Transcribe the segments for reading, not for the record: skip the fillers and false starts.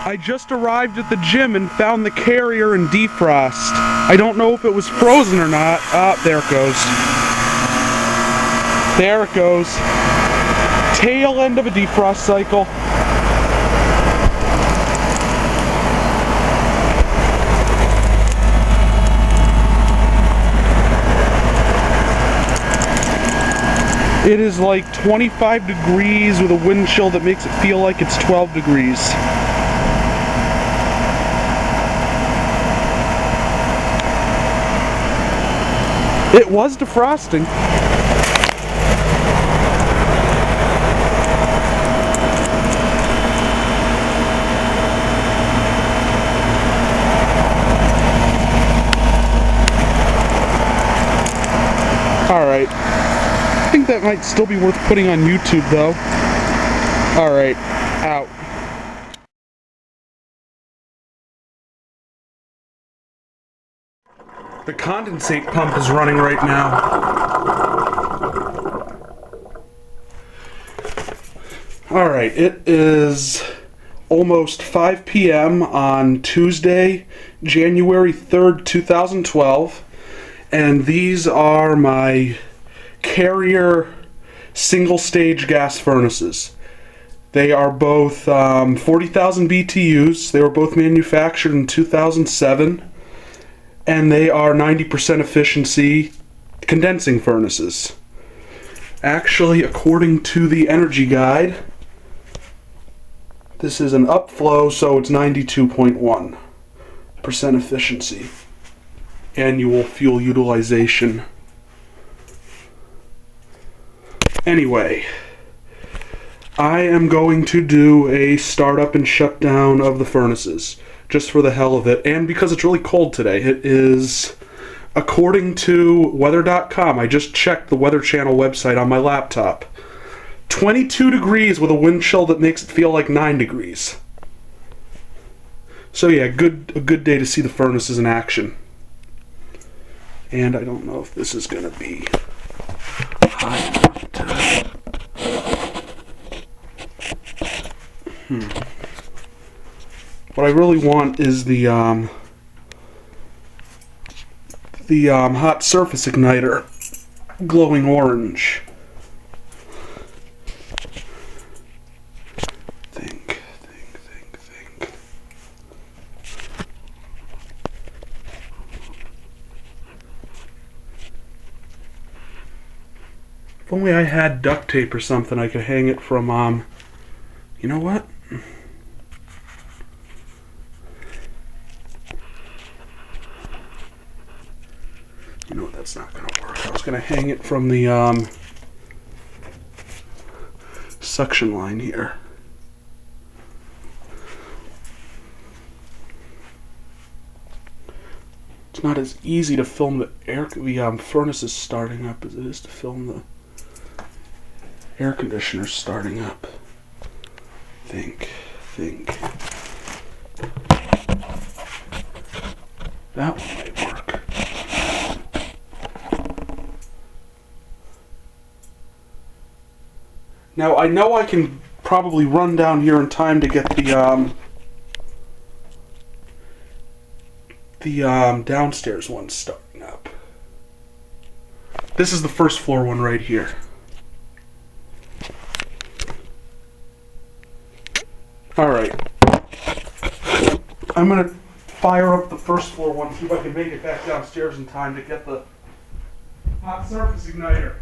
I just arrived at the gym and found the carrier in defrost. I don't know if it was frozen or not. Ah, there it goes. There it goes. Tail end of a defrost cycle. It is like 25 degrees with a wind chill that makes it feel like it's 12 degrees. It was defrosting. Alright. I think that might still be worth putting on YouTube though. Alright. Out. The condensate pump is running right now. Alright, it is almost 5 p.m. on Tuesday, January 3rd, 2012, and these are my Carrier single-stage gas furnaces. They are both 40,000 BTUs. They were both manufactured in 2007. And they are 90% efficiency condensing furnaces. Actually, according to the energy guide, this is an upflow, so it's 92.1% efficiency. Annual fuel utilization. Anyway, I am going to do a startup and shutdown of the furnaces. Just for the hell of it, and because it's really cold today. It is, according to weather.com, I just checked the Weather Channel website on my laptop, 22 degrees with a wind chill that makes it feel like 9 degrees. So yeah, a good day to see the furnaces in action. And I don't know if this is going to be high enough to... What I really want is the hot surface igniter glowing orange. Think. If only I had duct tape or something, I could hang it from, you know what? You know what, that's not going to work. I was going to hang it from the suction line here. It's not as easy to film the furnaces starting up as it is to film the air conditioners starting up. Think. That one might work. Now, I know I can probably run down here in time to get the downstairs one starting up. This is the first floor one right here. Alright. I'm going to fire up the first floor one, see if I can make it back downstairs in time to get the hot surface igniter.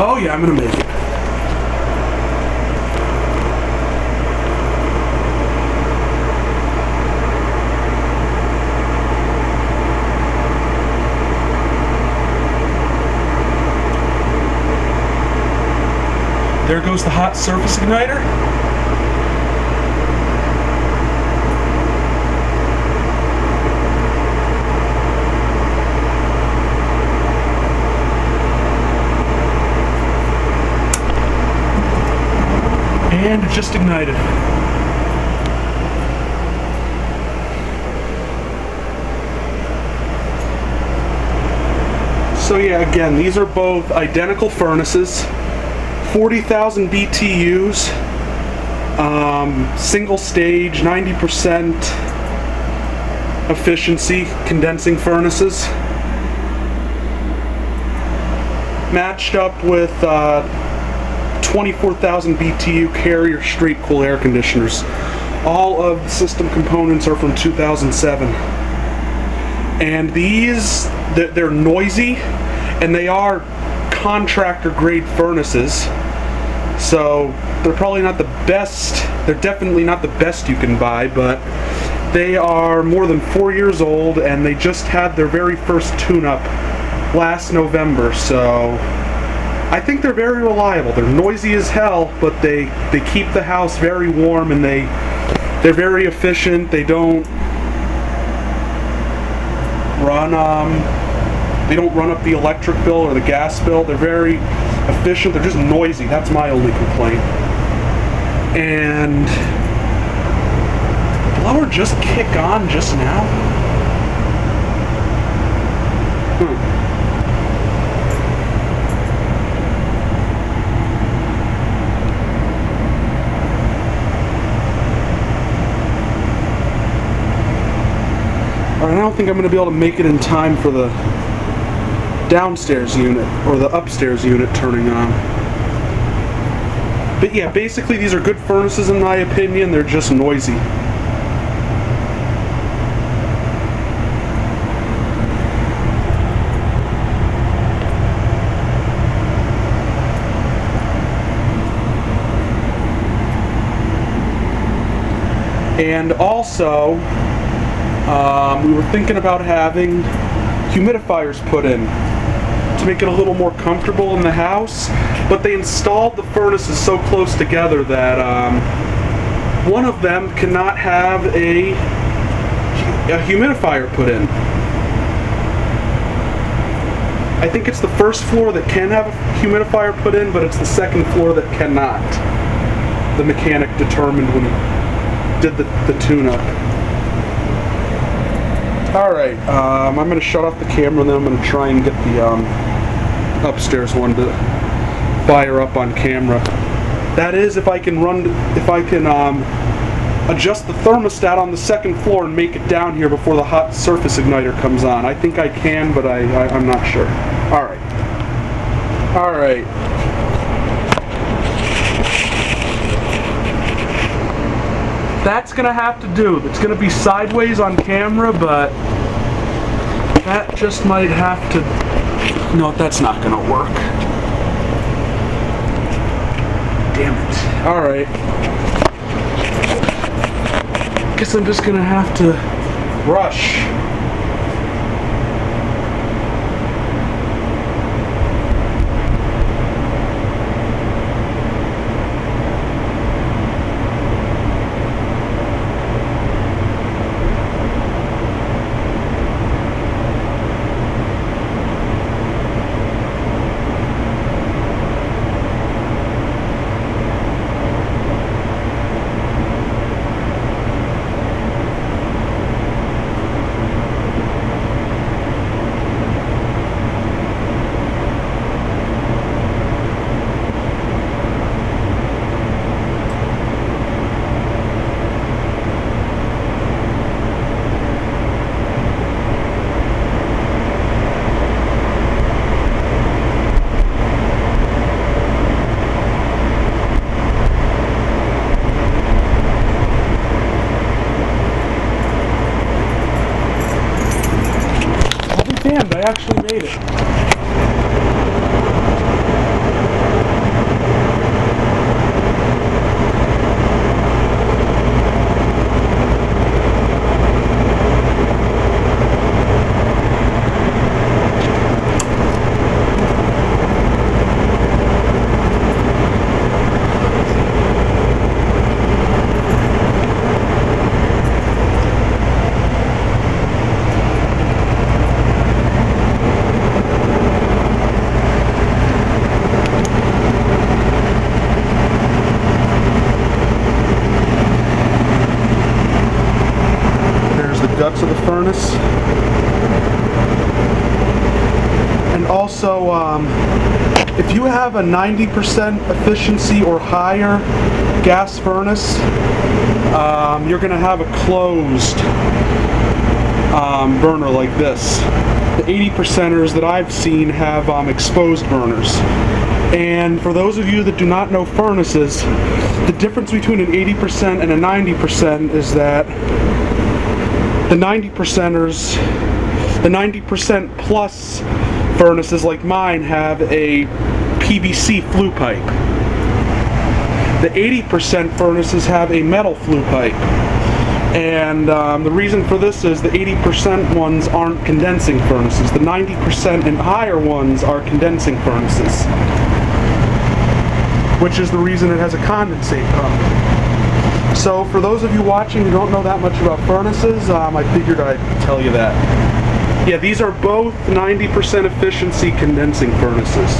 Oh yeah, I'm gonna make it. There goes the hot surface igniter. And it just ignited. So yeah, again, these are both identical furnaces, 40,000 BTUs, single stage, 90% efficiency condensing furnaces, matched up with 24,000 BTU Carrier straight cool air conditioners. All of the system components are from 2007. And these, they're noisy, and they are contractor grade furnaces. So they're probably not the best, they're definitely not the best you can buy, but they are more than 4 years old, and they just had their very first tune-up last November, so I think they're very reliable. They're noisy as hell, but they keep the house very warm, and they're very efficient. They don't run up the electric bill or the gas bill. They're very efficient. They're just noisy. That's my only complaint. And did the blower just kick on just now? I don't think I'm going to be able to make it in time for the downstairs unit or the upstairs unit turning on. But yeah, basically these are good furnaces in my opinion. They're just noisy. And also, we were thinking about having humidifiers put in to make it a little more comfortable in the house, but they installed the furnaces so close together that one of them cannot have a humidifier put in. I think it's the first floor that can have a humidifier put in, but it's the second floor that cannot. The mechanic determined when he did the tune-up. Alright, I'm going to shut off the camera, and then I'm going to try and get the upstairs one to fire up on camera. That is, if I can adjust the thermostat on the second floor and make it down here before the hot surface igniter comes on. I think I can, but I'm not sure. Alright. Alright. That's gonna have to do. It's gonna be sideways on camera, but that just might have to... No, that's not gonna work. Damn it. Alright. Guess I'm just gonna have to rush. Damned, I actually made it. Also, if you have a 90% efficiency or higher gas furnace, you're going to have a closed burner like this. The 80%ers that I've seen have exposed burners. And for those of you that do not know furnaces, the difference between an 80% and a 90% is that the 90%ers, the 90% plus furnaces like mine have a PVC flue pipe. The 80% furnaces have a metal flue pipe. And the reason for this is the 80% ones aren't condensing furnaces. The 90% and higher ones are condensing furnaces, which is the reason it has a condensate pump. So for those of you watching who don't know that much about furnaces, I figured I'd tell you that. Yeah, these are both 90% efficiency condensing furnaces.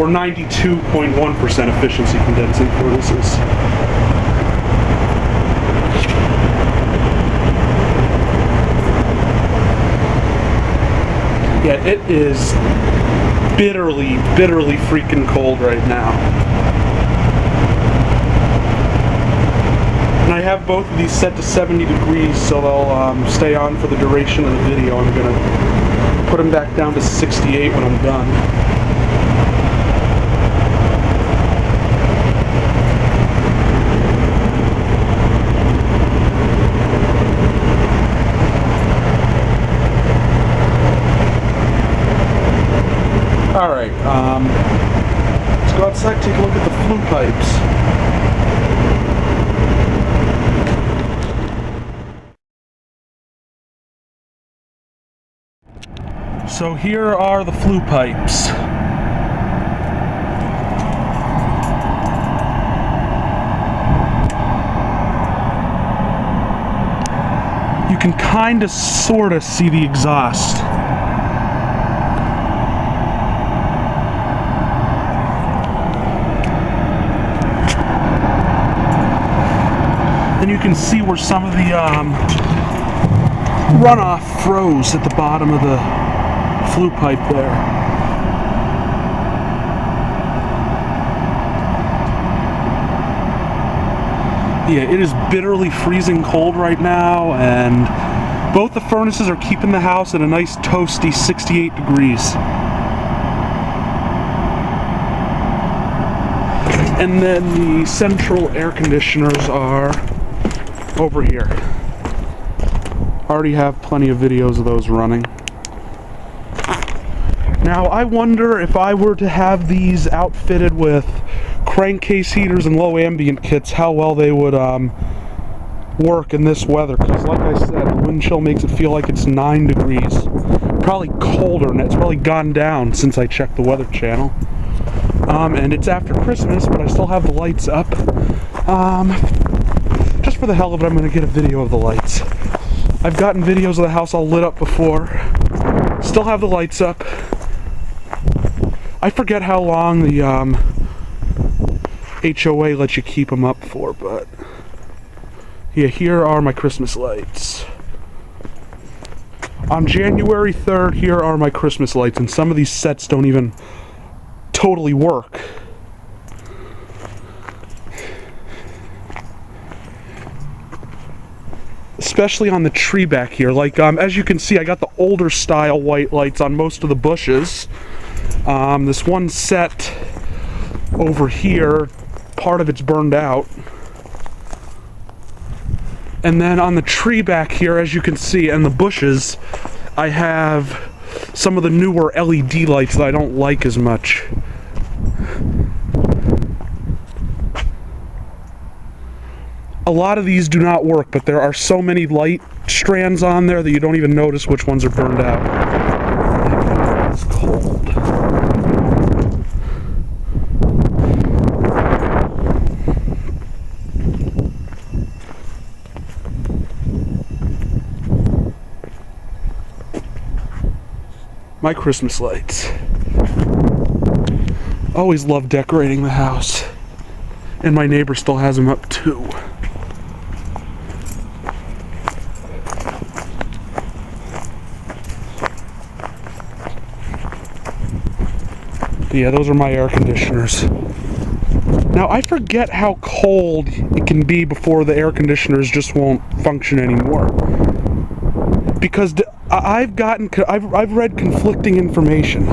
Or 92.1% efficiency condensing furnaces. Yeah, it is bitterly, bitterly freaking cold right now. And I have both of these set to 70 degrees, so they'll stay on for the duration of the video. I'm going to put them back down to 68 when I'm done. Alright, let's go outside and take a look at the flue pipes. So here are the flue pipes. You can kind of sort of see the exhaust. And you can see where some of the runoff froze at the bottom of the flue pipe there. Yeah, it is bitterly freezing cold right now, and both the furnaces are keeping the house at a nice toasty 68 degrees. And then the central air conditioners are over here. Already have plenty of videos of those running. Now I wonder if I were to have these outfitted with crankcase heaters and low ambient kits, how well they would work in this weather. Because like I said, the wind chill makes it feel like it's 9 degrees. Probably colder, and it's probably gone down since I checked the Weather Channel. And it's after Christmas, but I still have the lights up. Just for the hell of it, I'm going to get a video of the lights. I've gotten videos of the house all lit up before. Still have the lights up. I forget how long the HOA lets you keep them up for, but yeah, here are my Christmas lights. On January 3rd, here are my Christmas lights, and some of these sets don't even totally work. Especially on the tree back here. Like, as you can see, I got the older style white lights on most of the bushes. This one set over here, part of it's burned out. And then on the tree back here, as you can see, and the bushes, I have some of the newer LED lights that I don't like as much. A lot of these do not work, but there are so many light strands on there that you don't even notice which ones are burned out. It's cold. My Christmas lights. Always love decorating the house. And my neighbor still has them up too. Yeah, those are my air conditioners. Now, I forget how cold it can be before the air conditioners just won't function anymore. Because I've read conflicting information.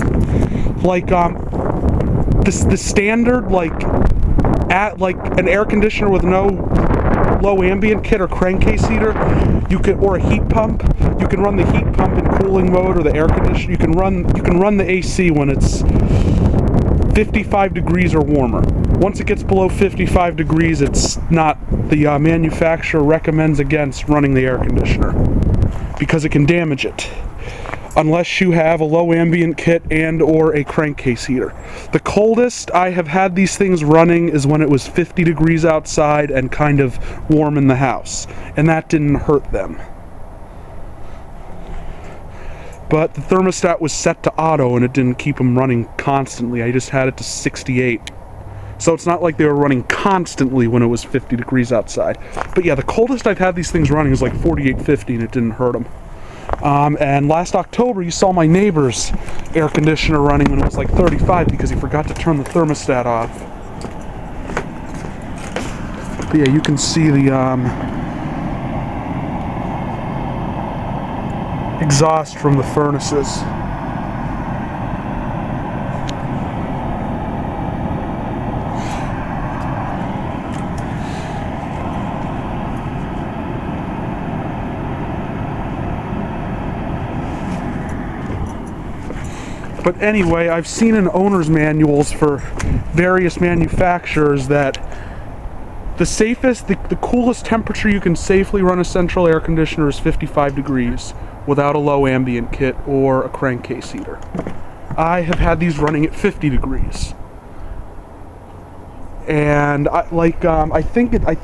Like, the standard, like an air conditioner with no low ambient kit or crankcase heater, or a heat pump, you can run the heat pump in cooling mode, or the air conditioner, you can run the AC when it's 55 degrees or warmer. Once it gets below 55 degrees, it's not, the manufacturer recommends against running the air conditioner because it can damage it unless you have a low ambient kit and or a crankcase heater. The coldest I have had these things running is when it was 50 degrees outside and kind of warm in the house, and that didn't hurt them. But the thermostat was set to auto and it didn't keep them running constantly. I just had it to 68. So it's not like they were running constantly when it was 50 degrees outside. But yeah, the coldest I've had these things running is like 48, 50, and it didn't hurt them. And last October, you saw my neighbor's air conditioner running when it was like 35 because he forgot to turn the thermostat off. But yeah, you can see the exhaust from the furnaces. But anyway, I've seen in owner's manuals for various manufacturers that the safest, the coolest temperature you can safely run a central air conditioner is 55 degrees without a low ambient kit or a crankcase heater. I have had these running at 50 degrees. And I think a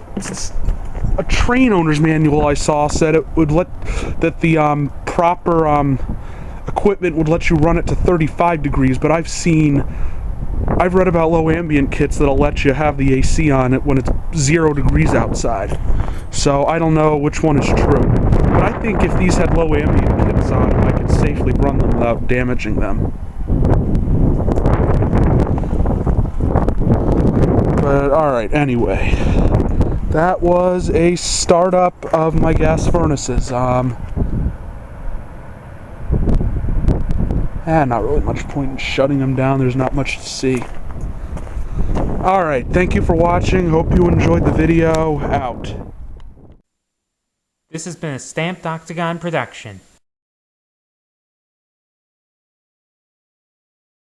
train owner's manual I saw said it would that the proper equipment would let you run it to 35 degrees, but I've read about low ambient kits that'll let you have the AC on it when it's 0 degrees outside. So I don't know which one is true. But I think if these had low ambient kits on them, I could safely run them without damaging them. But alright, anyway. That was a startup of my gas furnaces. Not really much point in shutting them down. There's not much to see. Alright, thank you for watching. Hope you enjoyed the video. Out. This has been a Stamped Octagon production.